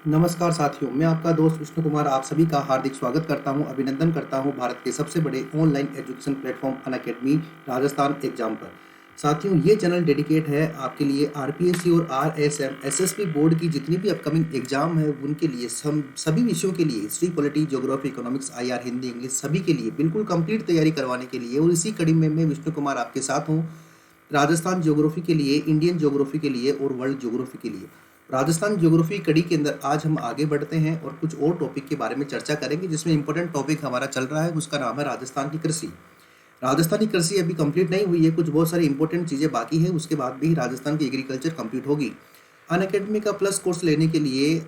नमस्कार साथियों, मैं आपका दोस्त विष्णु कुमार आप सभी का हार्दिक स्वागत करता हूं, अभिनंदन करता हूं भारत के सबसे बड़े online education platform Unacademy Rajasthan exam पर। साथियों, ये चैनल डेडिकेट है आपके लिए आरपीएससी और आरएसएम एसएसबी बोर्ड की जितनी भी अपकमिंग एग्जाम है उनके लिए सभी विषयों के लिए history, polity, geography, economics, IR, Hindi, English सभी के लिए बिल्कुल कंप्लीट तैयारी करवाने के लिए और इसी कड़ी में मैं विष्णु कुमार आपके साथ हूँ। राजस्थान ज्योग्राफी के लिए, इंडियन ज्योग्राफी के लिए और वर्ल्ड ज्योग्राफी के लिए। राजस्थान ज्योग्राफी कड़ी के अंदर आज हम आगे बढ़ते हैं और कुछ और टॉपिक के बारे में चर्चा करेंगे, जिसमें इंपॉर्टेंट टॉपिक हमारा चल रहा है, उसका नाम है राजस्थान की कृषि। राजस्थान की कृषि अभी कंप्लीट नहीं हुई है, कुछ बहुत सारी इंपॉर्टेंट चीज़ें बाकी है, उसके बाद भी राजस्थान की एग्रीकल्चर कंप्लीट होगी। अनअकैडमी का प्लस कोर्स लेने के लिए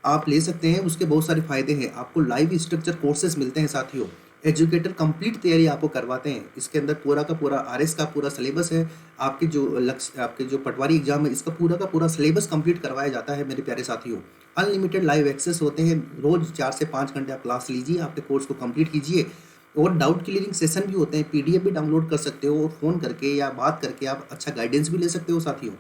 आप ले सकते हैं, उसके बहुत सारे फायदे हैं। आपको लाइव स्ट्रक्चर कोर्सेज मिलते हैं साथियों। एजुकेटर कंप्लीट तैयारी आपको करवाते हैं। इसके अंदर पूरा का पूरा आरएस का पूरा सिलेबस है। आपके जो लक्ष्य, आपके जो पटवारी एग्जाम है, इसका पूरा का पूरा सिलेबस कंप्लीट करवाया जाता है मेरे प्यारे साथियों। अनलिमिटेड लाइव एक्सेस होते हैं। रोज 4 से 5 घंटे आप क्लास लीजिए, आपके कोर्स को कंप्लीट कीजिए। और डाउट क्लियरिंग सेशन भी होते हैं, पीडीएफ भी डाउनलोड कर सकते हो और फ़ोन करके या बात करके आप अच्छा गाइडेंस भी ले सकते हो साथियों।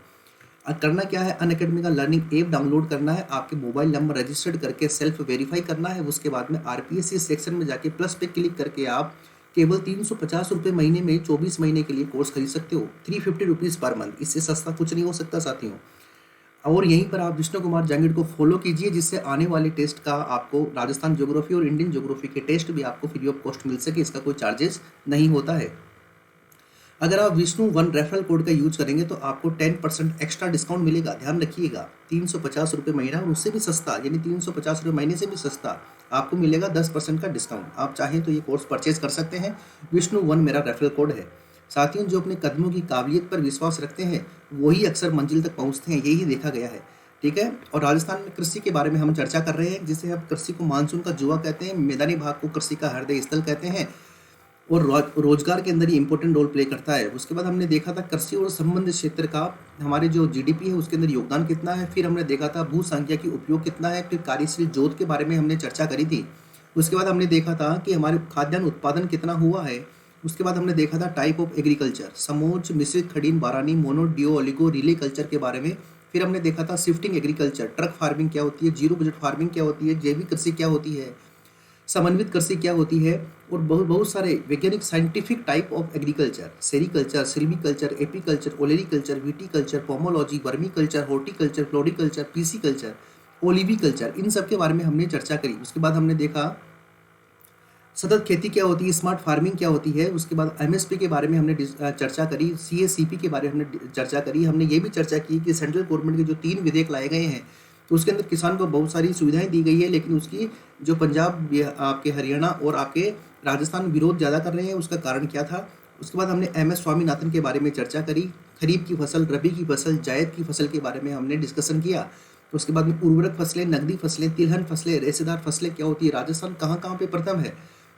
करना क्या है, अनअकैडमी का लर्निंग ऐप डाउनलोड करना है, आपके मोबाइल नंबर रजिस्टर्ड करके सेल्फ वेरीफाई करना है। उसके बाद में आरपीएससी सेक्शन में जाके प्लस पे क्लिक करके आप केवल 350 रुपये महीने में 24 महीने के लिए कोर्स खरीद सकते हो। 350 रुपीज़ पर मंथ, इससे सस्ता कुछ नहीं हो सकता साथियों। और यहीं पर आप विष्णु कुमार जांगिड़ को फॉलो कीजिए, जिससे आने वाले टेस्ट का आपको राजस्थान ज्योग्राफी और इंडियन ज्योग्राफी के टेस्ट भी आपको फ्री ऑफ कॉस्ट मिल सके। इसका कोई चार्जेस नहीं होता है। अगर आप विष्णु वन रेफरल कोड का यूज करेंगे तो आपको 10% एक्स्ट्रा डिस्काउंट मिलेगा। ध्यान रखिएगा, 350 रुपये महीना और उससे भी सस्ता, यानी 350 रुपये महीने से भी सस्ता आपको मिलेगा 10% का डिस्काउंट। आप चाहें तो ये कोर्स परचेज कर सकते हैं। विष्णु वन मेरा रेफरल कोड है। साथियों, जो अपने कदमों की काबिलियत पर विश्वास रखते हैं वही अक्सर मंजिल तक पहुंचते हैं, यही देखा गया है। ठीक है। और राजस्थान में कृषि के बारे में हम चर्चा कर रहे हैं, जिसे हम कृषि को मानसून का जुआ कहते हैं, मैदानी भाग को कृषि का हृदय स्थल कहते हैं और रोजगार के अंदर ये इंपॉर्टेंट रोल प्ले करता है। उसके बाद हमने देखा था कृषि और संबंधित क्षेत्र का हमारे जो जीडीपी है उसके अंदर योगदान कितना है। फिर हमने देखा था भू सांख्यिकी उपयोग कितना है। फिर कार्यशील जोत के बारे में हमने चर्चा करी थी। उसके बाद हमने देखा था कि हमारे खाद्यान्न उत्पादन कितना हुआ है। उसके बाद हमने देखा था टाइप ऑफ एग्रीकल्चर, समोच्च, मिश्रित, खड़ीन, बारानी, मोनो, डिओ, ओलिगो, रिले कल्चर के बारे में। फिर हमने देखा था शिफ्टिंग एग्रीकल्चर, ट्रक फार्मिंग क्या होती है, जीरो बजट फार्मिंग क्या होती है, जैविक कृषि क्या होती है, समन्वित कृषि क्या होती है, और बहुत बहुत सारे वैज्ञानिक scientific type of agriculture, sericulture, silviculture, apiculture, olericulture, viticulture, pomology, vermiculture, horticulture, floriculture, pisciculture, oliviculture, इन सब के बारे में हमने चर्चा करी। उसके बाद हमने देखा सतत खेती क्या होती है, स्मार्ट फार्मिंग क्या होती है। उसके बाद एमएसपी के बारे में हमने चर्चा करी, सीएसीपी के बारे में हमने चर्चा करी। हमने ये भी चर्चा की कि सेंट्रल गवर्नमेंट के जो 3 विधेयक लाए गए हैं तो उसके अंदर किसान को बहुत सारी सुविधाएं दी गई है, लेकिन उसकी जो पंजाब, आपके हरियाणा और आपके राजस्थान विरोध ज़्यादा कर रहे हैं, उसका कारण क्या था। उसके बाद हमने एम एस स्वामीनाथन के बारे में चर्चा करी। खरीफ की फसल, रबी की फसल, जायद की फसल के बारे में हमने डिस्कशन किया। उसके बाद में उर्वरक फसलें, नकदी फसलें, तिलहन फसलें, रेशेदार फसलें क्या होती है, राजस्थान कहाँ कहाँ पे प्रथम है।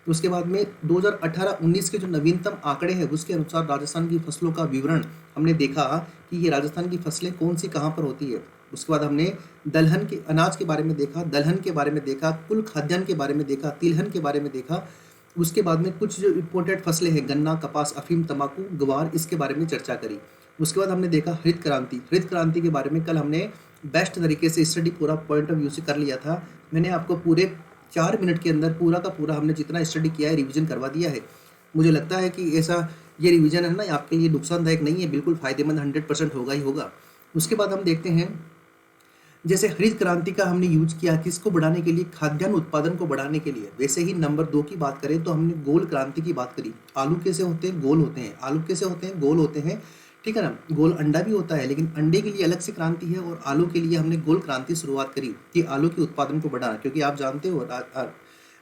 उसके बाद में 2018-19 के जो नवीनतम आंकड़े हैं उसके अनुसार राजस्थान की फसलों का विवरण हमने देखा कि ये राजस्थान की फसलें कौन सी कहाँ पर होती है। उसके बाद हमने दलहन के अनाज के बारे में देखा, दलहन के बारे में देखा, कुल खाद्यान्न के बारे में देखा, तिलहन के बारे में देखा। उसके बाद में कुछ जो इम्पोर्टेंट फसलें हैं, गन्ना, कपास, अफीम, तंबाकू, ग्वार, इसके बारे में चर्चा करी। उसके बाद हमने देखा हरित क्रांति। हरित क्रांति के बारे में कल हमने बेस्ट तरीके से स्टडी पूरा पॉइंट ऑफ व्यू से कर लिया था। मैंने आपको पूरे 4 मिनट के अंदर पूरा का पूरा हमने जितना स्टडी किया है रिवीजन करवा दिया है। मुझे लगता है कि ऐसा ये रिवीजन है ना, आपके लिए नुकसानदायक नहीं है, बिल्कुल फायदेमंद 100% होगा ही होगा। उसके बाद हम देखते हैं, जैसे हरित क्रांति का हमने यूज किया किसको बढ़ाने के लिए, खाद्यान्न उत्पादन को बढ़ाने के लिए। वैसे ही नंबर 2 की बात करें तो हमने गोल क्रांति की बात करी। आलू कैसे होते हैं, गोल होते हैं। आलू कैसे होते हैं, गोल होते हैं। ठीक है ना। गोल अंडा भी होता है, लेकिन अंडे के लिए अलग से क्रांति है और आलू के लिए हमने गोल क्रांति शुरुआत करी कि आलू के उत्पादन को बढ़ाना। क्योंकि आप जानते हो,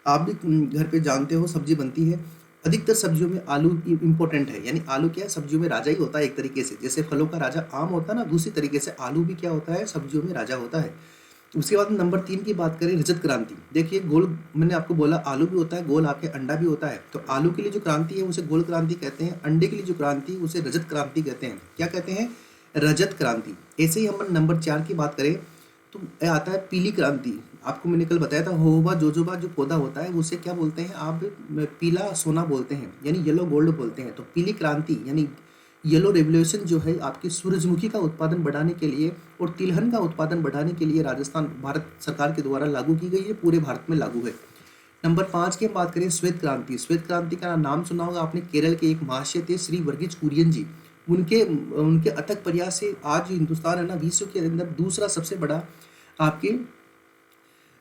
आप भी घर पे जानते हो, सब्जी बनती है, अधिकतर सब्जियों में आलू इंपॉर्टेंट है। यानी आलू क्या है, सब्जियों में राजा ही होता है एक तरीके से। जैसे फलों का राजा आम होता है ना, दूसरी तरीके से आलू भी क्या होता है, सब्जियों में राजा होता है। उसके बाद नंबर 3 की बात करें, रजत क्रांति। देखिए गोल, मैंने आपको बोला आलू भी होता है, गोल आपके अंडा भी होता है। तो आलू के लिए जो क्रांति है उसे गोल क्रांति कहते हैं, अंडे के लिए जो क्रांति उसे रजत क्रांति कहते हैं। क्या कहते हैं, रजत क्रांति। ऐसे ही हम नंबर 4 की बात करें तो आता है पीली क्रांति। आपको मैंने कल बताया था, होबा जोजोबा जो पौधा होता है उसे क्या बोलते हैं आप, पीला सोना बोलते हैं, यानी येलो गोल्ड बोलते हैं। तो पीली क्रांति यानी येलो रेवोल्यूशन जो है आपकी सूरजमुखी का उत्पादन बढ़ाने के लिए और तिलहन का उत्पादन बढ़ाने के लिए राजस्थान भारत सरकार के द्वारा लागू की गई है, पूरे भारत में लागू है। नंबर 5 की हम बात करें श्वेत क्रांति। श्वेत क्रांति का नाम सुना होगा आपने, केरल के एक महाशय थे श्री वर्गीज कुरियन जी। उनके उनके अथक प्रयास से आज हिंदुस्तान है ना विश्व के अंदर दूसरा सबसे बड़ा आपके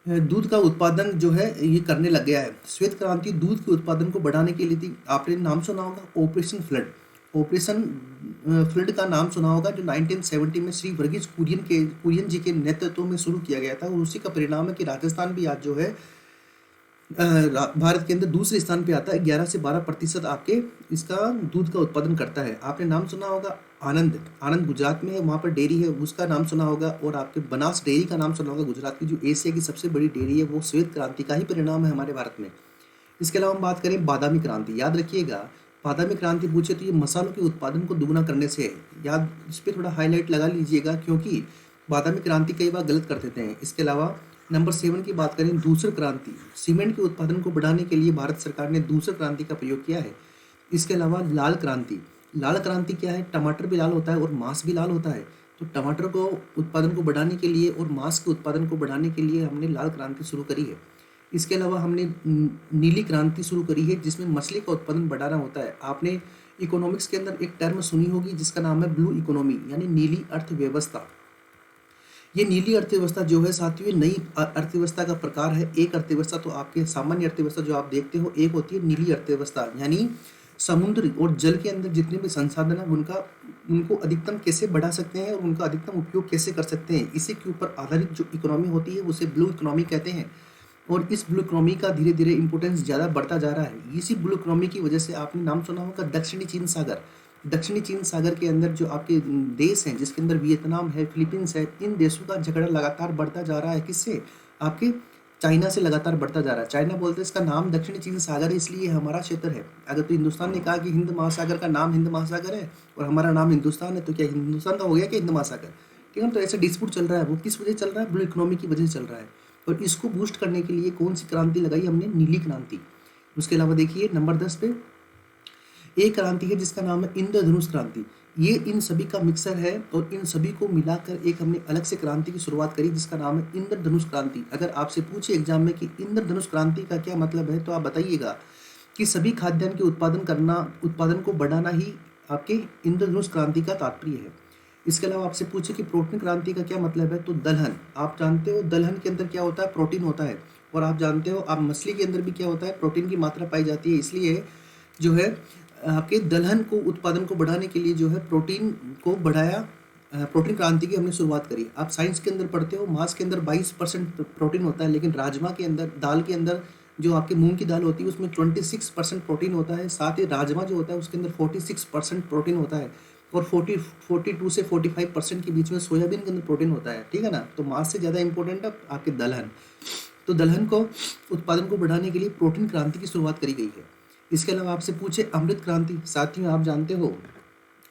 दूध का उत्पादन जो है ये करने लग गया है। श्वेत क्रांति दूध के उत्पादन को बढ़ाने के लिए थी। आपने नाम सुना होगा ऑपरेशन फ्लड। ऑपरेशन फ्लड का नाम सुना होगा, जो 1970 में श्री वर्गीज कुरियन जी के नेतृत्व में शुरू किया गया था, और उसी का परिणाम है कि राजस्थान भी आज जो है भारत के अंदर दूसरे स्थान पे आता है। 11 से 12% आपके इसका दूध का उत्पादन करता है। आपने नाम सुना होगा आनंद। आनंद गुजरात में है, वहाँ पर डेयरी है, उसका नाम सुना होगा। और आपके बनास डेयरी का नाम सुना होगा, गुजरात की जो एशिया की सबसे बड़ी डेयरी है, वो श्वेत क्रांति का ही परिणाम है हमारे भारत में। इसके अलावा हम बात करें बादामी क्रांति। याद रखिएगा, बादामी क्रांति पूछे तो ये मसालों के उत्पादन को दुगना करने से है। याद, इस पर थोड़ा हाईलाइट लगा लीजिएगा, क्योंकि बादामी क्रांति कई बार गलत कर देते हैं। इसके अलावा नंबर 7 की बात करें दूसरी क्रांति। सीमेंट के उत्पादन को बढ़ाने के लिए भारत सरकार ने दूसरी क्रांति का प्रयोग किया है। इसके अलावा लाल क्रांति। लाल क्रांति क्या है? टमाटर भी लाल होता है और मांस भी लाल होता है। तो टमाटर को उत्पादन को बढ़ाने के लिए और मांस के उत्पादन को बढ़ाने के लिए हमने लाल क्रांति शुरू करी है। इसके अलावा हमने नीली क्रांति शुरू करी है, जिसमें मछली का उत्पादन बढ़ाना होता है। आपने इकोनॉमिक्स के अंदर एक टर्म सुनी होगी जिसका नाम है ब्लू इकोनॉमी, यानी नीली अर्थव्यवस्था। ये नीली अर्थव्यवस्था जो है साथियों, नई अर्थव्यवस्था का प्रकार है। एक अर्थव्यवस्था तो आपके सामान्य अर्थव्यवस्था जो आप देखते हो, एक होती है नीली अर्थव्यवस्था, यानी समुद्र और जल के अंदर जितने भी संसाधन है उनको अधिकतम कैसे बढ़ा सकते हैं और उनका अधिकतम उपयोग कैसे कर सकते हैं, इसी के ऊपर आधारित जो इकोनॉमी होती है उसे ब्लू इकोनॉमी कहते हैं। और इस ब्लू इकोनॉमी का धीरे धीरे इंपोर्टेंस ज़्यादा बढ़ता जा रहा है। इसी ब्लू इकोनॉमी की वजह से आपने नाम सुना होगा दक्षिणी चीन सागर। दक्षिणी चीन सागर के अंदर जो आपके देश हैं, जिसके अंदर वियतनाम है, फिलीपींस है, इन देशों का झगड़ा लगातार बढ़ता जा रहा है। किससे? आपके चाइना से लगातार बढ़ता जा रहा है। चाइना बोलते हैं इसका नाम दक्षिणी चीन सागर है, इसलिए हमारा क्षेत्र है। अगर तो हिंदुस्तान ने कहा कि हिंद महासागर का नाम हिंद महासागर है और हमारा नाम हिंदुस्तान है, तो क्या हिंदुस्तान का हो गया कि हिंद महासागर? ठीक है, तो ऐसा डिस्प्यूट चल रहा है। वो किस वजह चल रहा है? ब्लू इकोनॉमी की वजह से चल रहा है। और इसको बूस्ट करने के लिए कौन सी क्रांति लगाई हमने? नीली क्रांति। उसके अलावा देखिए नंबर 10 पे एक क्रांति है जिसका नाम है इंद्रधनुष क्रांति। ये इन सभी का मिक्सर है और इन सभी को मिलाकर एक हमने अलग से क्रांति की शुरुआत करी जिसका नाम है इंद्रधनुष क्रांति। अगर आपसे पूछे एग्जाम में कि इंद्रधनुष क्रांति का क्या मतलब है, तो आप बताइएगा कि सभी खाद्यान्न के उत्पादन को बढ़ाना ही आपके इंद्रधनुष क्रांति का तात्पर्य है। इसके अलावा आपसे पूछे कि प्रोटीन क्रांति का क्या मतलब है, तो दलहन। आप जानते हो दलहन के अंदर क्या होता है? प्रोटीन होता है। और आप जानते हो आप मछली के अंदर भी क्या होता है? प्रोटीन की मात्रा पाई जाती है। इसलिए जो है आपके दलहन को उत्पादन को बढ़ाने के लिए जो है प्रोटीन को बढ़ाया। प्रोटीन क्रांति की हमने शुरुआत करी। आप साइंस के अंदर पढ़ते हो मांस के अंदर 22% प्रोटीन होता है, लेकिन राजमा के अंदर, दाल के अंदर, जो आपके मूंग की दाल होती है उसमें 26% प्रोटीन होता है। साथ ही राजमा जो होता है उसके अंदर 46% प्रोटीन होता है। और 42 से 45% के बीच में सोयाबीन के अंदर प्रोटीन होता है। ठीक है ना, तो मांस से ज़्यादा इंपॉर्टेंट है आपके दलहन। तो दलहन को उत्पादन को बढ़ाने के लिए प्रोटीन क्रांति की शुरुआत करी गई है। इसके अलावा आपसे पूछे अमृत क्रांति। साथियों आप जानते हो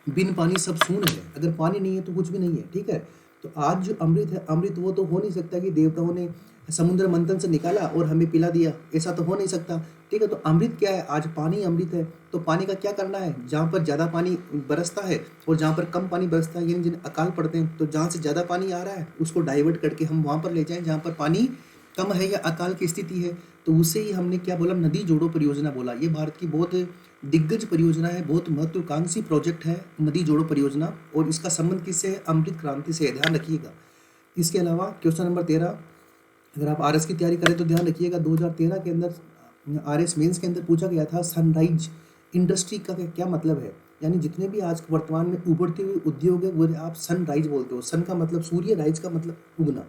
बिन पानी सब शून्य है, अगर पानी नहीं है तो कुछ भी नहीं है। ठीक है, तो आज जो अमृत है, अमृत वो तो हो नहीं सकता कि देवताओं ने समुद्र मंथन से निकाला और हमें पिला दिया, ऐसा तो हो नहीं सकता। ठीक है, तो अमृत क्या है? आज पानी अमृत है। तो पानी का क्या करना है? जहाँ पर ज़्यादा पानी बरसता है और जहाँ पर कम पानी बरसता है, यानी जिन अकाल पड़ते हैं, तो जहाँ से ज़्यादा पानी आ रहा है उसको डाइवर्ट करके हम वहाँ पर ले जाएं जहाँ पर पानी कम है या अकाल की स्थिति है। तो उससे ही हमने क्या बोला? नदी जोड़ो परियोजना बोला। ये भारत की बहुत दिग्गज परियोजना है, बहुत महत्वाकांक्षी प्रोजेक्ट है नदी जोड़ो परियोजना। और इसका संबंध किससे है? अमृत क्रांति से, ध्यान रखिएगा। इसके अलावा क्वेश्चन नंबर 13, अगर आप आरएस की तैयारी करें तो ध्यान रखिएगा 2013 के अंदर आरएस मेंस के अंदर पूछा गया था सनराइज इंडस्ट्री का क्या मतलब है। यानी जितने भी आज वर्तमान में उभरते हुए उद्योग है वो आप सनराइज बोलते हो। सन का मतलब सूर्य, राइज का मतलब उगना।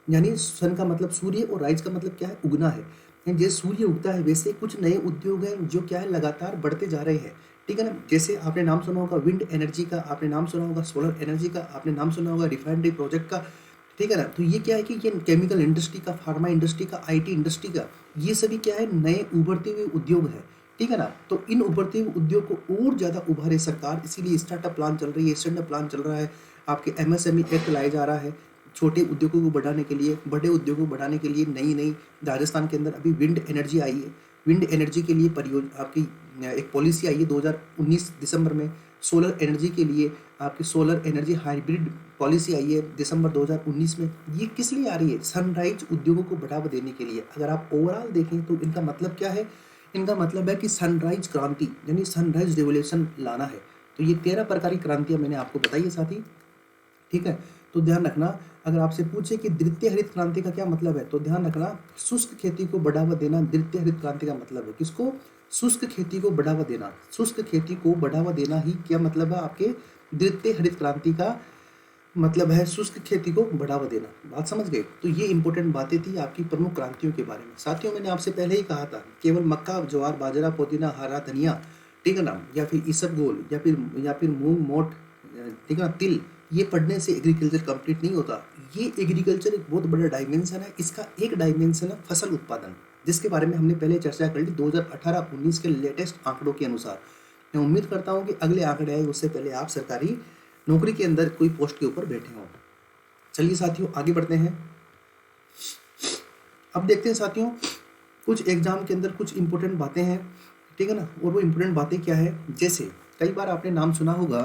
यानी सन का मतलब सूर्य और राइज का मतलब क्या है? उगना है। जैसे सूर्य उगता है वैसे कुछ नए उद्योग हैं जो क्या है लगातार बढ़ते जा रहे हैं। ठीक है ना, जैसे आपने नाम सुना होगा विंड एनर्जी का, आपने नाम सुना होगा सोलर एनर्जी का, आपने नाम सुना होगा रिफाइनरी प्रोजेक्ट का। ठीक है ना, तो ये क्या है कि ये केमिकल इंडस्ट्री का, फार्मा इंडस्ट्री का, आईटी इंडस्ट्री का, ये सभी क्या है? नए उभरते हुए उद्योग है। ठीक है ना, तो इन उभरते हुए उद्योग को और ज़्यादा उभारे सरकार, इसीलिए स्टार्टअप प्लान चल रही है, स्टैंडअप प्लान चल रहा है। आपके एमएसएमई एक्ट लाया जा रहा है छोटे उद्योगों को बढ़ाने के लिए, बड़े उद्योगों को बढ़ाने के लिए। नई राजस्थान के अंदर अभी विंड एनर्जी आई है। विंड एनर्जी के लिए आपकी एक पॉलिसी आई है 2019 दिसंबर में। सोलर एनर्जी के लिए आपकी सोलर एनर्जी हाइब्रिड पॉलिसी आई है दिसंबर 2019 में। ये किस लिए आ रही है? सनराइज उद्योगों को बढ़ावा देने के लिए। अगर आप ओवरऑल देखें तो इनका मतलब क्या है? इनका मतलब है कि सनराइज क्रांति यानी सनराइज रेवोल्यूशन लाना है। तो ये 13 प्रकार की क्रांतियां मैंने आपको बताई है साथी, ठीक है। तो ध्यान रखना, अगर आपसे पूछे कि द्वितीय हरित क्रांति का क्या मतलब है, तो ध्यान रखना शुष्क खेती को बढ़ावा देना द्वितीय हरित क्रांति का मतलब है। किसको? शुष्क खेती को बढ़ावा देना। शुष्क खेती को बढ़ावा देना ही क्या मतलब है आपके द्वितीय हरित क्रांति का मतलब है, शुष्क खेती को बढ़ावा देना। बात समझ गए? तो ये इंपॉर्टेंट बातें थी आपकी प्रमुख क्रांतियों के बारे में। साथियों मैंने आपसे पहले ही कहा था, केवल मक्का, ज्वार, बाजरा, पुदीना, हरा धनिया, ठीक है ना, या फिर इसबगोल, या फिर मूंग, मोठ, ठीक है ना, तिल, ये पढ़ने से एग्रीकल्चर कंप्लीट नहीं होता। ये एग्रीकल्चर एक बहुत बड़ा डायमेंशन है। इसका एक डायमेंशन है फसल उत्पादन, जिसके बारे में हमने पहले चर्चा कर ली 2018-19 के लेटेस्ट आंकड़ों के अनुसार। मैं उम्मीद करता हूँ कि अगले आंकड़े आए उससे पहले आप सरकारी नौकरी के अंदर कोई पोस्ट के ऊपर बैठे हों। चलिए साथियों आगे बढ़ते हैं। अब देखते हैं साथियों, कुछ एग्जाम के अंदर कुछ इंपॉर्टेंट बातें हैं, ठीक है ना। और वो इंपॉर्टेंट बातें क्या है? जैसे कई बार आपने नाम सुना होगा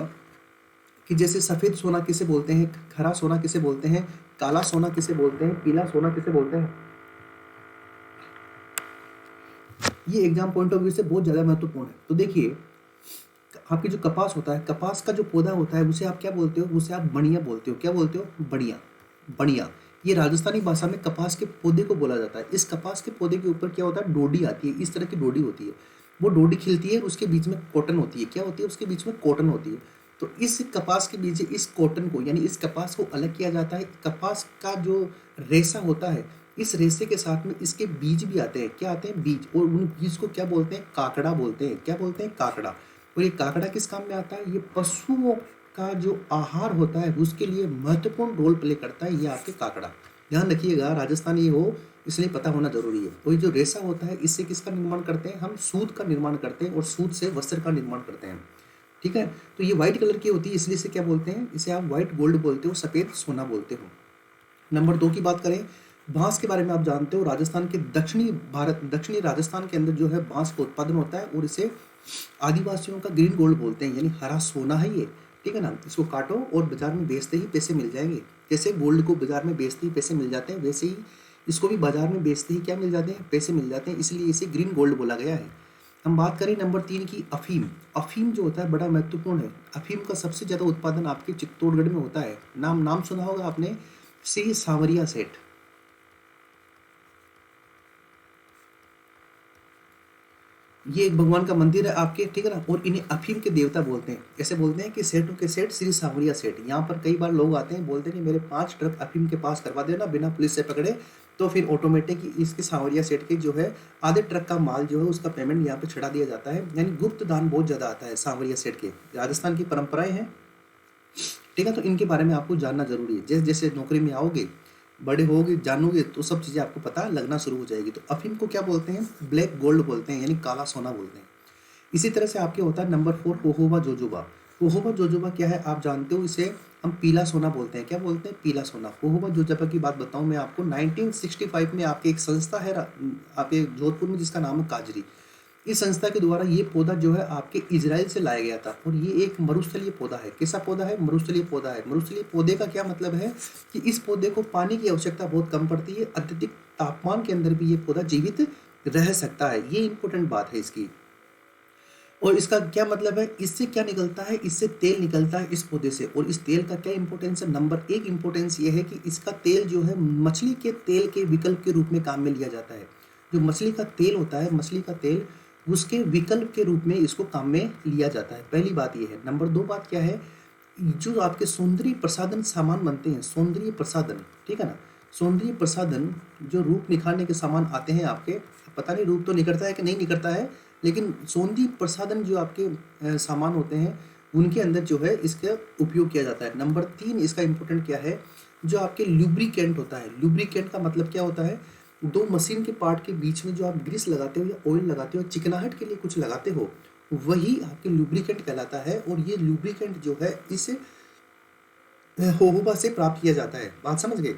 कि जैसे सफेद सोना किसे बोलते हैं, हरा सोना किसे बोलते हैं, काला सोना किसे बोलते हैं, पीला सोना किसे बोलते हैं। ये एग्जाम पॉइंट ऑफ व्यू से बहुत ज्यादा महत्वपूर्ण है। तो देखिए, आपकी जो कपास होता है, कपास का जो पौधा होता है उसे आप क्या बोलते हो? उसे आप बणिया बोलते हो। क्या बोलते हो? बढ़िया, बढ़िया। ये राजस्थानी भाषा में कपास के पौधे को बोला जाता है। इस कपास के पौधे के ऊपर क्या होता है? डोडी आती है, इस तरह की डोडी होती है। वो डोडी खिलती है, उसके बीच में कॉटन होती है। क्या होती है? उसके बीच में कॉटन होती है। तो इस कपास के बीच इस कॉटन को यानी इस कपास को अलग किया जाता है। कपास का जो रेशा होता है, इस रेशे के साथ में इसके बीज भी आते हैं। क्या आते हैं? बीज। और उन बीज को क्या बोलते हैं? काकड़ा बोलते हैं। क्या बोलते हैं? काकड़ा। और ये काकड़ा किस काम में आता है? ये पशुओं का जो आहार होता है उसके लिए महत्वपूर्ण रोल प्ले करता है ये आपके काकड़ा। ध्यान रखिएगा, राजस्थानी हो इसलिए पता होना जरूरी है। तो ये जो रेशा होता है इससे किसका निर्माण करते हैं? हम सूत का निर्माण करते हैं और सूत से वस्त्र का निर्माण करते हैं, ठीक है। तो ये व्हाइट कलर की होती है, इसलिए इसे क्या बोलते हैं? इसे आप व्हाइट गोल्ड बोलते हो, सफेद सोना बोलते हो। नंबर 2 की बात करें, बांस के बारे में आप जानते हो राजस्थान के दक्षिणी राजस्थान के अंदर जो है बांस का उत्पादन होता है और इसे आदिवासियों का ग्रीन गोल्ड बोलते हैं, यानी हरा सोना है ये, ठीक है ना। इसको काटो और बाजार में बेचते ही पैसे मिल जाएंगे। जैसे गोल्ड को बाजार में बेचते ही पैसे मिल जाते हैं, वैसे ही इसको भी बाजार में बेचते ही क्या मिल जाते हैं? पैसे मिल जाते हैं, इसलिए इसे ग्रीन गोल्ड बोला गया है। हम बात करें नंबर 3 की, अफीम। अफीम जो होता है बड़ा महत्वपूर्ण है। अफीम का सबसे ज्यादा उत्पादन आपके चित्तौड़गढ़ में होता है। नाम सुना होगा आपने, श्री सांवरिया सेठ। ये एक भगवान का मंदिर है आपके, ठीक है ना। और इन्हें अफीम के देवता बोलते हैं। कैसे बोलते हैं? कि सेठों के सेठ श्री सांवरिया सेठ। यहाँ पर कई बार लोग आते हैं, बोलते हैं कि मेरे 5 ट्रक अफीम के पास करवा देना बिना पुलिस से पकड़े, तो फिर ऑटोमेटिक इसके सांवरिया सेठ के जो है आधे ट्रक का माल जो है उसका पेमेंट यहाँ पे छड़ा दिया जाता है। यानी गुप्त दान बहुत ज्यादा आता है सांवरिया सेठ के। राजस्थान की परंपराएं हैं, ठीक है। तो इनके बारे में आपको जानना जरूरी है। जैसे जैसे नौकरी में आओगे, बड़े होगे, जानोगे, तो सब चीजें आपको पता लगना शुरू हो जाएगी। तो अफीम को क्या बोलते हैं? ब्लैक गोल्ड बोलते हैं, यानी काला सोना बोलते हैं। इसी तरह से आपके होता है नंबर 4 होहोबा जोजोबा। होहोबा जोजोबा क्या है आप जानते हो? इसे हम पीला सोना बोलते हैं। क्या बोलते हैं? पीला सोना। होहोबा जोजोबा की बात बताऊं मैं आपको, 1965 में आपके एक संस्था है आपके जोधपुर में जिसका नाम है काजरी। इस संस्था के द्वारा ये पौधा जो है आपके इजराइल से लाया गया था और ये एक मरुस्थलीय पौधा है। कैसा पौधा है? मरुस्थलीय पौधा है। मरुस्थलीय पौधे का क्या मतलब है? कि इस पौधे को पानी की आवश्यकता बहुत कम पड़ती है, अत्यधिक तापमान के अंदर भी ये पौधा जीवित रह सकता है। ये इंपॉर्टेंट बात है इसकी। और इसका क्या मतलब है? इससे क्या निकलता है? इससे तेल निकलता है इस पौधे से। और इस तेल का क्या इंपॉर्टेंस है? नंबर 1 इंपॉर्टेंस ये है कि इसका तेल जो है मछली के तेल के विकल्प के रूप में काम में लिया जाता है। जो मछली का तेल होता है, मछली का तेल, उसके विकल्प के रूप में इसको काम में लिया जाता है। पहली बात ये है। नंबर 2 बात क्या है? जो आपके सौंदर्य प्रसाधन सामान बनते हैं, सौंदर्य प्रसाधन, ठीक है ना, सौंदर्य प्रसाधन जो रूप निखारने के सामान आते हैं आपके, पता नहीं रूप तो निखरता है कि नहीं निखरता है, लेकिन सौंदर्य प्रसाधन जो आपके सामान होते हैं उनके अंदर जो है इसका उपयोग किया जाता है। नंबर 3 इसका इंपॉर्टेंट क्या है? जो आपके लुब्रिकेंट होता है। लुब्रिकेंट का मतलब क्या होता है? 2 मशीन के पार्ट के बीच में जो आप ग्रीस लगाते हो या ऑयल लगाते हो, चिकनाहट के लिए कुछ लगाते हो, वही आपके लुब्रिकेंट कहलाता है। और ये लुब्रिकेंट जो है इस होहोबा से प्राप्त किया जाता है। बात समझ गए?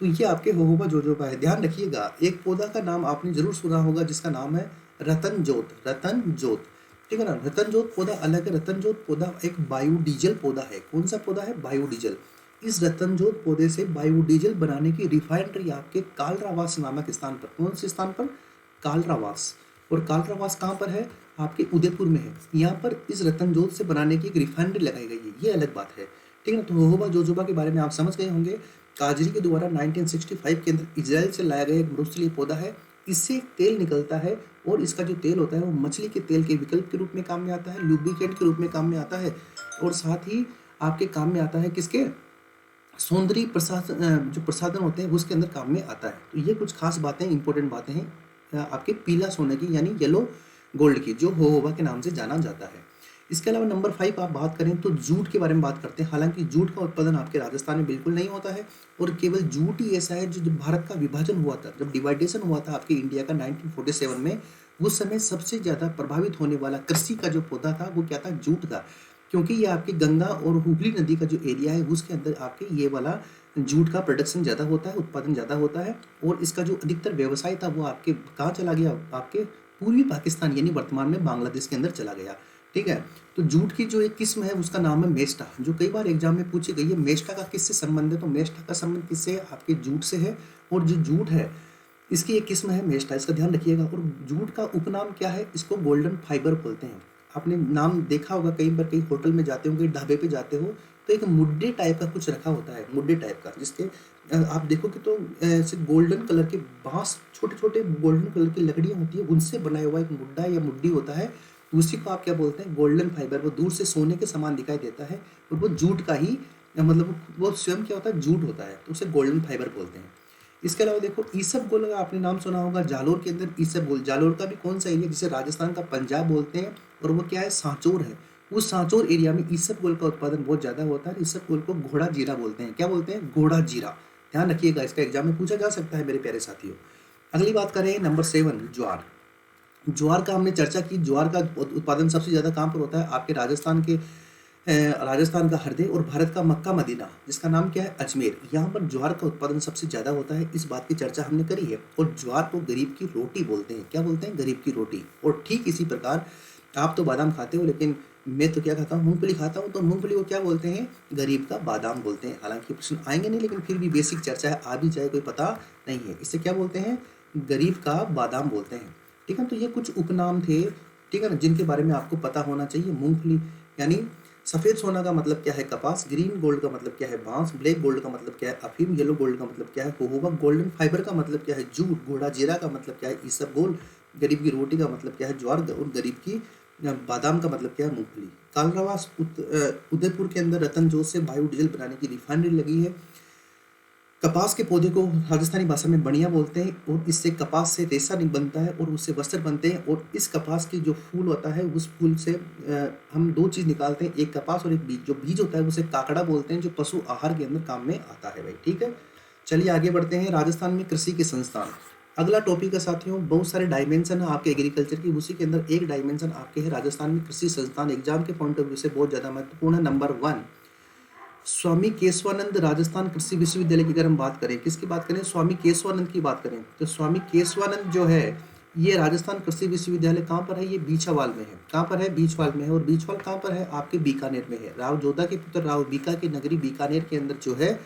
तो ये आपके होहोबा जोजोबा है। ध्यान रखिएगा, एक पौधा का नाम आपने जरूर सुना होगा जिसका नाम है रतन जोत। रतन जोत, ठीक है ना। रतनजोत पौधा अलग है। रतनजोत पौधा एक बायोडीजल पौधा है। कौन सा पौधा है? बायोडीजल। इस रतनजोत पौधे से बायोडीजल बनाने की रिफाइनरी आपके कालरावास नामक स्थान पर, कौन से स्थान पर? कालरावास। और कालरावास कहाँ पर है? आपके उदयपुर में है। यहाँ पर इस रतनजोत से बनाने की एक रिफाइनरी लगाई गई है, ये अलग बात है। ठीक है ना। तो होहोबा जोजोबा के बारे में आप समझ गए होंगे। काजरी के द्वारा 1965 के अंदर इजराइल से लाया गया एक मरुस्थलीय पौधा है। इससे तेल निकलता है और इसका जो तेल होता है वो मछली के तेल के विकल्प के रूप में काम में आता है, लुब्रिकेंट के रूप में काम में आता है, और साथ ही आपके काम में आता है किसके? सौंदर्य प्रसाधन, जो प्रसाधन होते हैं उसके अंदर काम में आता है। तो ये कुछ खास बातें, इंपॉर्टेंट बातें हैं आपके पीला सोने की, यानी येलो गोल्ड की, जो होहोबा के नाम से जाना जाता है। इसके अलावा नंबर 5 आप बात करें तो जूट के बारे में बात करते हैं। हालांकि जूट का उत्पादन आपके राजस्थान में बिल्कुल नहीं होता है, और केवल जूट ही ऐसा है जो जब भारत का विभाजन हुआ था, जब डिवाइडेशन हुआ था आपके इंडिया का 1947 में, उस समय सबसे ज़्यादा प्रभावित होने वाला कृषि का जो पौधा था वो क्या था? जूट था। क्योंकि ये आपकी गंगा और हुगली नदी का जो एरिया है उसके अंदर आपके ये वाला जूट का प्रोडक्शन ज़्यादा होता है, उत्पादन ज़्यादा होता है, और इसका जो अधिकतर व्यवसाय था वो आपके कहाँ चला गया? आपके पूर्वी पाकिस्तान यानी वर्तमान में बांग्लादेश के अंदर चला गया। ठीक है। तो जूट की जो एक किस्म है उसका नाम है मेस्टा, जो कई बार एग्जाम में पूछी गई है। मेस्टा का किससे संबंध है? तो मेस्टा का संबंध किससे है? आपके जूट से है। और जो जूट है इसकी एक किस्म है मेस्टा, इसका ध्यान रखिएगा। और जूट का उपनाम क्या है? इसको गोल्डन फाइबर बोलते हैं। आपने नाम देखा होगा, कई बार कहीं होटल में जाते हो, कहीं ढाबे पे जाते हो, तो एक मुड्डे टाइप का कुछ रखा होता है, मुड्डे टाइप का, जिसके आप देखोगे तो ऐसे गोल्डन कलर के बांस, छोटे छोटे गोल्डन कलर की लकड़ियाँ होती है, उनसे बना हुआ एक मुड्डा या मुड्डी होता है। उसी को आप क्या बोलते हैं? Golden fibre. वो दूर से सोने के समान दिखाई देता है, और वो जूट का ही, मतलब वो स्वयं क्या होता है? जूट होता है, तो उसे गोल्डन फाइबर बोलते हैं। इसके अलावा देखो ईसबगोल का आपने नाम सुना होगा। जालोर के अंदर ईसबगोल, जालोर का भी कौन सा एरिया जिसे राजस्थान का पंजाब बोलते हैं, और वो क्या है? सांचौर है। उस सांचौर एरिया में ईसबगोल का उत्पादन बहुत ज़्यादा होता है। ईसबगोल को घोड़ा जीरा बोलते हैं। क्या बोलते हैं? घोड़ा जीरा। ध्यान रखिएगा, इसका एग्जाम में पूछा जा सकता है मेरे प्यारे साथियों। अगली बात करें नंबर 7, ज्वार। ज्वार का हमने चर्चा की। ज्वार का उत्पादन सबसे ज़्यादा कहाँ पर होता है? आपके राजस्थान के, राजस्थान का हृदय और भारत का मक्का मदीना, जिसका नाम क्या है? अजमेर। यहाँ पर ज्वार का उत्पादन सबसे ज़्यादा होता है। इस बात की चर्चा हमने करी है। और ज्वार को गरीब की रोटी बोलते हैं। क्या बोलते हैं? गरीब की रोटी। और ठीक इसी प्रकार आप तो बादाम खाते हो, लेकिन मैं तो क्या खाता हूँ? मूंगफली खाता हूँ। तो मूंगफली को क्या बोलते हैं? गरीब का बादाम बोलते हैं। हालांकि प्रश्न आएंगे नहीं, लेकिन फिर भी बेसिक चर्चा है, आ भी जाए कोई पता नहीं है। इसे क्या बोलते हैं? गरीब का बादाम बोलते हैं। ठीक है। तो ये कुछ उपनाम थे, ठीक है ना, जिनके बारे में आपको पता होना चाहिए। मूंगफली यानी सफ़ेद सोना का मतलब क्या है? कपास। ग्रीन गोल्ड का मतलब क्या है? बांस। ब्लैक गोल्ड का मतलब क्या है? अफीम। येलो गोल्ड का मतलब क्या है? होहोबा। गोल्डन फाइबर का मतलब क्या है? जूट। घोड़ा जीरा का मतलब क्या है? ईसबगोल। गरीब की रोटी का मतलब क्या है? ज्वार। और गरीब की बादाम का मतलब क्या है? मूंगफली। कालरावास उदयपुर के अंदर रतनजोत से बायोडीजल बनाने की रिफाइनरी लगी है। कपास के पौधे को राजस्थानी भाषा में बढ़िया बोलते हैं, और इससे कपास से रेशा नहीं बनता है और उससे वस्त्र बनते हैं। और इस कपास की जो फूल होता है उस फूल से हम दो चीज़ निकालते हैं, एक कपास और एक बीज। जो बीज होता है उसे काकड़ा बोलते हैं, जो पशु आहार के अंदर काम में आता है भाई। ठीक है। चलिए आगे बढ़ते हैं। राजस्थान में कृषि के संस्थान, अगला टॉपिक है साथियों। बहुत सारे डायमेंशन है आपके एग्रीकल्चर की, उसी के अंदर एक डायमेंशन आपके है राजस्थान में कृषि संस्थान। एग्जाम के पॉइंट ऑफ व्यू से बहुत ज़्यादा महत्वपूर्ण है। नंबर 1, स्वामी केशवानंद राजस्थान कृषि विश्वविद्यालय की अगर हम बात करें, किसकी बात करें? स्वामी केशवानंद की बात करें, तो स्वामी केशवानंद जो है ये राजस्थान कृषि विश्वविद्यालय कहाँ पर है? ये बीछावाल में है। कहाँ पर है? बीछवाल में है। और बीछवाल कहाँ पर है? आपके बीकानेर में है। राव जोधा के पुत्र राव बीका की नगरी बीकानेर के अंदर जो है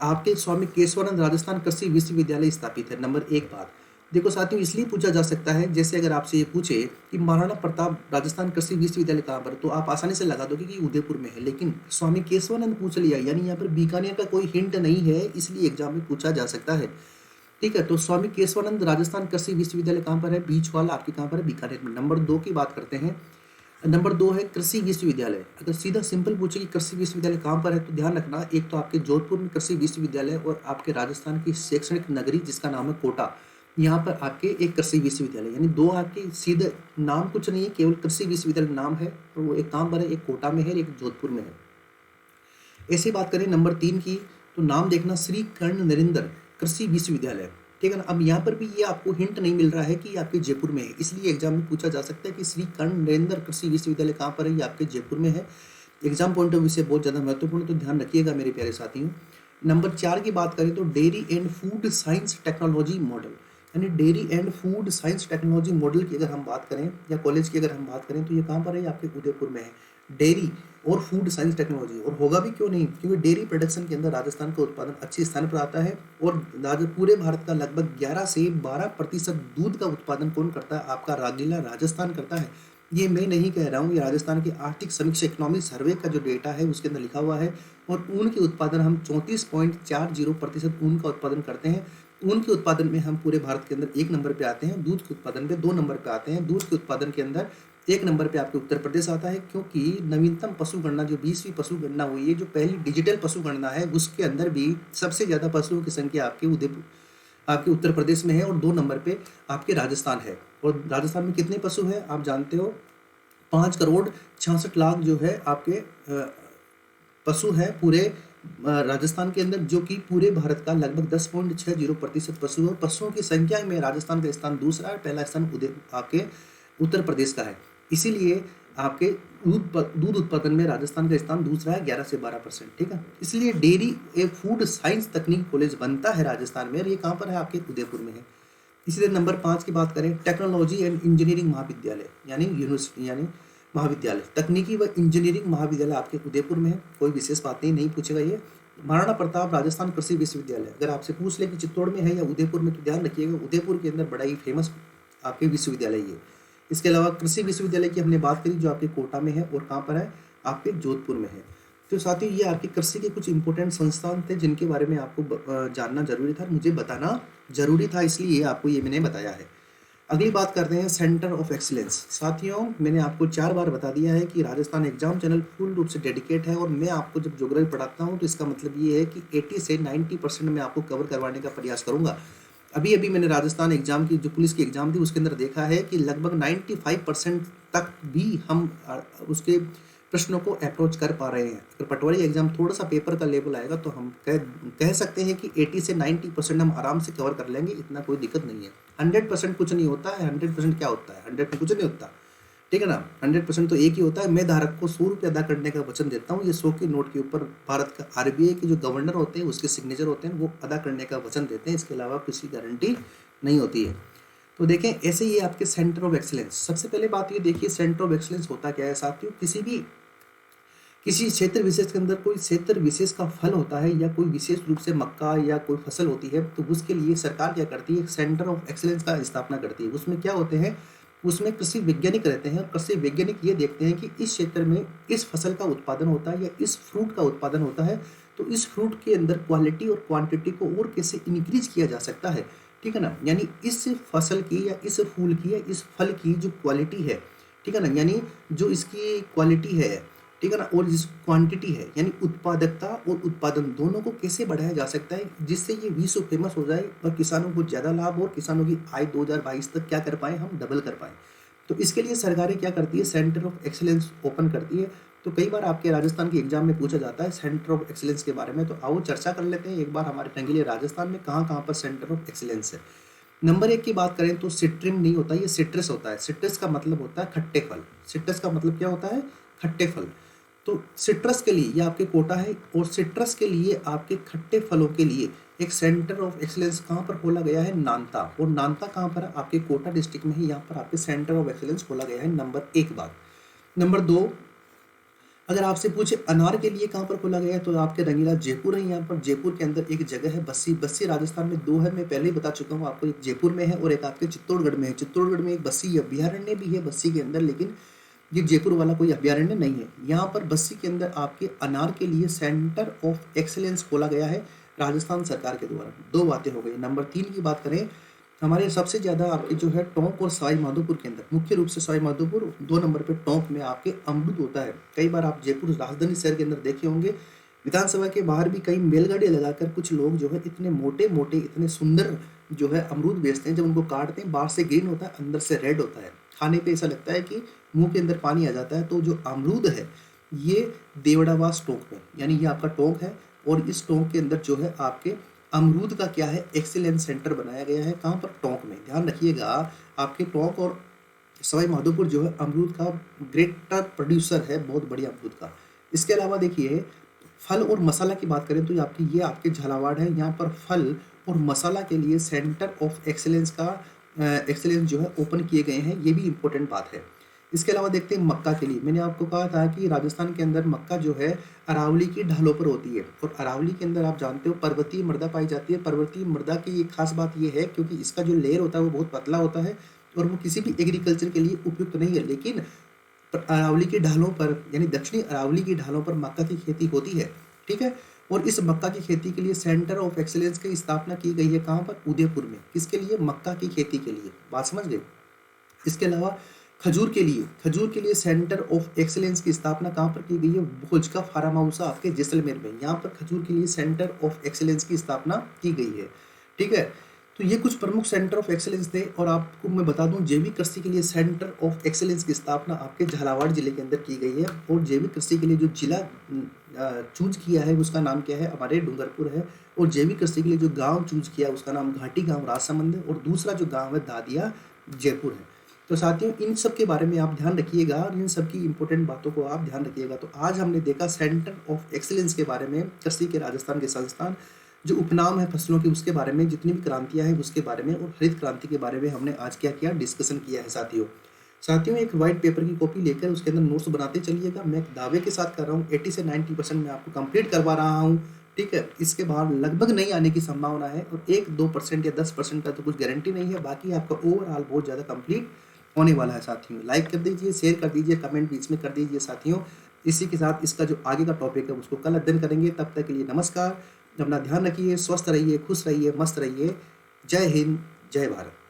आपके स्वामी केशवानंद राजस्थान कृषि विश्वविद्यालय स्थापित है। नंबर 1 बात। देखो साथियों, इसलिए पूछा जा सकता है, जैसे अगर आपसे ये पूछे कि महाराणा प्रताप राजस्थान कृषि विश्वविद्यालय कहाँ पर, तो आप आसानी से लगा दोगे कि उदयपुर में है। लेकिन स्वामी केशवानंद पूछ लिया, यानी यहाँ पर बीकानेर का कोई हिंट नहीं है, इसलिए एग्जाम में पूछा जा सकता है। ठीक है। तो स्वामी केशवानंद राजस्थान कृषि विश्वविद्यालय कहाँ पर है? बीछवाल आपके कहाँ पर है? बीकानेर में। नंबर 2 की बात करते हैं। नंबर 2 है कृषि विश्वविद्यालय। अगर सीधा सिंपल पूछे कि कृषि विश्वविद्यालय कहाँ पर है, तो ध्यान रखना, एक तो आपके जोधपुर में कृषि विश्वविद्यालय, और आपके राजस्थान की शैक्षणिक नगरी जिसका नाम है कोटा, यहाँ पर आपके एक कृषि विश्वविद्यालय, यानी दो आपके सीधे नाम कुछ नहीं है, केवल कृषि विश्वविद्यालय नाम है। तो वो एक कहाँ पर है? एक कोटा में है, एक जोधपुर में है। ऐसे बात करें नंबर 3 की, तो नाम देखना, श्री कर्ण नरेंद्र कृषि विश्वविद्यालय। ठीक है ना। अब यहाँ पर भी ये आपको हिंट नहीं मिल रहा है कि आपके जयपुर में है, इसलिए एग्जाम में पूछा जा सकता है कि श्री कर्ण नरेंद्र कृषि विश्वविद्यालय कहाँ पर है? ये आपके जयपुर में है। एग्जाम पॉइंट ऑफ व्यू से बहुत ज़्यादा महत्वपूर्ण, तो ध्यान रखिएगा मेरे प्यारे साथियों। नंबर 4 की बात करें तो dairy and food science technology model, यानी dairy and food science technology model की अगर हम बात करें या कॉलेज की अगर हम बात करें तो ये कहाँ पर है, आपके उदयपुर में है। डेयरी और फूड साइंस टेक्नोलॉजी, और होगा भी क्यों नहीं, क्योंकि डेयरी प्रोडक्शन के अंदर राजस्थान का उत्पादन अच्छे स्थान पर आता है। और पूरे भारत का लगभग 11 से 12% दूध का उत्पादन कौन करता है, आपका जिला राजस्थान करता है। ये मैं नहीं कह रहा हूँ, ये राजस्थान की आर्थिक समीक्षा इकोनॉमिक सर्वे का जो डेटा है उसके अंदर लिखा हुआ है। और ऊन के उत्पादन हम 34.40% ऊन का उत्पादन करते हैं। ऊन के उत्पादन में हम पूरे भारत के अंदर 1 नंबर पे आते हैं, दूध के उत्पादन पे 2 नंबर पे आते हैं। दूध के उत्पादन के अंदर 1 नंबर पे आपके उत्तर प्रदेश आता है, क्योंकि नवीनतम पशु गणना जो 20वीं पशु गणना हुई है, जो पहली डिजिटल पशु गणना है, उसके अंदर भी सबसे ज़्यादा पशुओं की संख्या आपके उत्तर प्रदेश में है, और 2 नंबर पे आपके राजस्थान है। और राजस्थान में कितने पशु हैं आप जानते हो, 5,66,00,000 जो है आपके पशु है पूरे राजस्थान के अंदर, जो कि पूरे भारत का लगभग 10.60% पशु है। पशुओं की संख्या में राजस्थान का स्थान दूसरा है, पहला स्थान आपके उत्तर प्रदेश का है। इसीलिए आपके दूध उत्पादन में राजस्थान का स्थान दूसरा है, 11 से 12%। ठीक है, इसलिए डेयरी ए फूड साइंस तकनीक कॉलेज बनता है राजस्थान में, और ये कहाँ पर है, आपके उदयपुर में है। इसी तरह नंबर 5 की बात करें, टेक्नोलॉजी एंड इंजीनियरिंग महाविद्यालय यानी यूनिवर्सिटी यानी महाविद्यालय, तकनीकी व इंजीनियरिंग महाविद्यालय आपके उदयपुर में है। कोई विशेष बात नहीं पूछेगा ये। महाराणा प्रताप राजस्थान कृषि विश्वविद्यालय, अगर आपसे पूछ ले कि चित्तौड़ में है या उदयपुर में, तो ध्यान रखिएगा उदयपुर के अंदर बड़ा ही फेमस आपके विश्वविद्यालय है। इसके अलावा कृषि विश्वविद्यालय की हमने बात करी जो आपके कोटा में है, और कहाँ पर है, आपके जोधपुर में है। तो साथियों ये आपके कृषि के कुछ इंपॉर्टेंट संस्थान थे जिनके बारे में आपको जानना जरूरी था, मुझे बताना जरूरी था, इसलिए आपको ये मैंने बताया है। अगली बात करते हैं सेंटर ऑफ एक्सीलेंस। साथियों मैंने आपको 4 बार बता दिया है कि राजस्थान एग्जाम चैनल पूर्ण रूप से डेडिकेट है, और मैं आपको जब ज्योग्राफी पढ़ाता हूँ तो इसका मतलब ये है कि 80 से 90% मैं आपको कवर करवाने का प्रयास करूंगा। अभी अभी मैंने राजस्थान एग्जाम की जो पुलिस की एग्जाम थी उसके अंदर देखा है कि लगभग 95% तक भी हम उसके प्रश्नों को अप्रोच कर पा रहे हैं। अगर पटवारी एग्जाम थोड़ा सा पेपर का लेवल आएगा तो हम कह सकते हैं कि 80 से 90% हम आराम से कवर कर लेंगे, इतना कोई दिक्कत नहीं है। 100% कुछ नहीं होता है, 100% क्या होता है, 100 में कुछ नहीं होता, ठीक है ना। 100% तो एक ही होता है। मैं धारक को 100 रुपये अदा करने का वचन देता हूँ, ये 100 के नोट के ऊपर भारत का RBI के जो गवर्नर होते हैं उसके सिग्नेचर होते हैं, वो अदा करने का वचन देते हैं, इसके अलावा किसी गारंटी नहीं होती है। तो देखें ऐसे ही आपके सेंटर ऑफ एक्सीलेंस, सबसे पहले बात ये देखिए सेंटर ऑफ एक्सीलेंस होता क्या है साथियों। किसी क्षेत्र विशेष के अंदर कोई क्षेत्र विशेष का फल होता है या कोई विशेष रूप से मक्का या कोई फसल होती है, तो उसके लिए सरकार क्या करती है, सेंटर ऑफ एक्सीलेंस का स्थापना करती है। उसमें क्या होते हैं, उसमें कृषि वैज्ञानिक रहते हैं, और कृषि वैज्ञानिक ये देखते हैं कि इस क्षेत्र में इस फसल का उत्पादन होता है या इस फ्रूट का उत्पादन होता है, तो इस फ्रूट के अंदर क्वालिटी और क्वांटिटी को और कैसे इंक्रीज किया जा सकता है, ठीक है ना। यानी इस फसल की या इस फूल की या इस फल की जो क्वालिटी है, ठीक है ना, यानी जो इसकी क्वालिटी है, ठीक है ना, और जिस क्वांटिटी है यानी उत्पादकता और उत्पादन दोनों को कैसे बढ़ाया जा सकता है जिससे ये विश्व फेमस हो जाए और किसानों को ज़्यादा लाभ और किसानों की आय 2022 तक क्या कर पाए, हम डबल कर पाए। तो इसके लिए सरकारें क्या करती है, सेंटर ऑफ एक्सीलेंस ओपन करती है। तो कई बार आपके राजस्थान के एग्जाम में पूछा जाता है सेंटर ऑफ एक्सीलेंस के बारे में, तो आओ चर्चा कर लेते हैं एक बार हमारे रंगीले राजस्थान में कहाँ कहाँ पर सेंटर ऑफ एक्सीलेंस है। नंबर 1 की बात करें तो सिट्रिन नहीं होता, ये सिट्रस होता है। सिट्रस का मतलब होता है खट्टे फल। सिट्रस का मतलब क्या होता है, खट्टे फल। तो सिट्रस के लिए ये आपके कोटा है, और सिट्रस के लिए आपके खट्टे फलों के लिए एक सेंटर ऑफ एक्सीलेंस कहाँ पर खोला गया है, नानता। और नानता कहाँ पर है, आपके कोटा डिस्ट्रिक्ट में ही, यहाँ पर आपके सेंटर ऑफ एक्सीलेंस खोला गया है। नंबर 1 बात। नंबर 2, अगर आपसे पूछे अनार के लिए कहाँ पर खोला गया है, तो आपके रंगीला जयपुर है। यहाँ पर जयपुर के अंदर एक जगह है बस्सी। बस्सी राजस्थान में 2 है, मैं पहले ही बता चुका हूँ आपको, एक जयपुर में है और एक आपके चित्तौड़गढ़ में है। चित्तौड़गढ़ में एक बस्सी अभ्यारण्य भी है बस्सी के अंदर, लेकिन ये जयपुर वाला कोई अभ्यारण्य नहीं है। यहाँ पर बस्सी के अंदर आपके अनार के लिए सेंटर ऑफ एक्सीलेंस खोला गया है राजस्थान सरकार के द्वारा। 2 बातें हो गई। नंबर 3 की बात करें, हमारे सबसे ज़्यादा आपके जो है टोंक और सवाई माधोपुर के अंदर, मुख्य रूप से सवाई माधोपुर, 2 नंबर पे टोंक में आपके अमरूद होता है। कई बार आप जयपुर राजधानी शहर के अंदर देखे होंगे, विधानसभा के बाहर भी कई बैलगाड़ी लगाकर कुछ लोग जो है इतने मोटे मोटे इतने सुंदर जो है अमरूद बेचते हैं। जब उनको काटते हैं बाहर से ग्रीन होता है, अंदर से रेड होता है, खाने पे ऐसा लगता है कि मुंह के अंदर पानी आ जाता है। तो जो अमरूद है ये देवड़ावास टोंक में, यानी ये आपका टोंक है, और इस टोंक के अंदर जो है आपके अमरूद का क्या है, एक्सीलेंस सेंटर बनाया गया है। कहाँ पर, टोंक में। ध्यान रखिएगा आपके टोंक और सवाई माधोपुर जो है अमरूद का ग्रेटर प्रोड्यूसर है, बहुत बढ़िया अमरूद का। इसके अलावा देखिए फल और मसाला की बात करें तो ये आपके झालावाड़ है। यहाँ पर फल और मसाला के लिए सेंटर ऑफ एक्सेलेंस का एक्सेलेंस जो है ओपन किए गए हैं, ये भी इम्पोर्टेंट बात है। इसके अलावा देखते हैं मक्का के लिए। मैंने आपको कहा था कि राजस्थान के अंदर मक्का जो है अरावली की ढालों पर होती है, और अरावली के अंदर आप जानते हो पर्वतीय मृदा पाई जाती है। पर्वतीय मृदा की एक खास बात यह है क्योंकि इसका जो लेयर होता है वो बहुत पतला होता है और वो किसी भी एग्रीकल्चर के लिए उपयुक्त नहीं है। लेकिन अरावली की ढालों पर यानी दक्षिणी अरावली की ढालों पर मक्का की खेती होती है, ठीक है। और इस मक्का की खेती के लिए सेंटर ऑफ एक्सीलेंस की स्थापना की गई है। कहाँ पर? उदयपुर में। किसके लिए? मक्का की खेती के लिए। बात समझ गए? इसके अलावा खजूर के लिए सेंटर ऑफ एक्सीलेंस की स्थापना कहाँ पर की गई है? भोज का फार्म हाउस आपके जैसलमेर में। यहाँ पर खजूर के लिए सेंटर ऑफ एक्सीलेंस की स्थापना की गई है, ठीक है। तो ये कुछ प्रमुख सेंटर ऑफ एक्सेलेंस थे। और आपको मैं बता दूं, जैविक कृषि के लिए सेंटर ऑफ एक्सेलेंस की स्थापना आपके झालावाड़ जिले के अंदर की गई है। और जैविक कृषि के लिए जो जिला चूज किया है उसका नाम क्या है? हमारे डूंगरपुर है। और जैविक कृषि के लिए जो गांव चूज किया उसका नाम घाटी गांव राजसमंद है। और दूसरा जो गांव है दादिया जयपुर है। तो साथियों, इन सब के बारे में आप ध्यान रखिएगा और इन सब की इंपॉर्टेंट बातों को आप ध्यान रखिएगा। तो आज हमने देखा सेंटर ऑफ एक्सेलेंस के बारे में, कृषि के राजस्थान के संस्थान, जो उपनाम है फसलों के उसके बारे में, जितनी भी क्रांतियां हैं उसके बारे में, और हरित क्रांति के बारे में हमने आज क्या किया? डिस्कशन किया है साथियों। एक व्हाइट पेपर की कॉपी लेकर उसके अंदर नोट्स बनाते चलिएगा। मैं दावे के साथ कर रहा हूँ 80 से 90% मैं आपको कंप्लीट करवा रहा हूँ, ठीक है। इसके बाहर लगभग नहीं आने की संभावना है, और 1-2% या 10% का तो कुछ गारंटी नहीं है। बाकी आपका ओवरऑल बहुत ज़्यादा कंप्लीट होने वाला है साथियों। लाइक कर दीजिए, शेयर कर दीजिए, कमेंट बीच में कर दीजिए साथियों। इसी के साथ इसका जो आगे का टॉपिक है उसको कल अध्ययन करेंगे। तब तक के लिए नमस्कार। अपना ध्यान रखिए, स्वस्थ रहिए, खुश रहिए, मस्त रहिए। जय हिंद, जय भारत।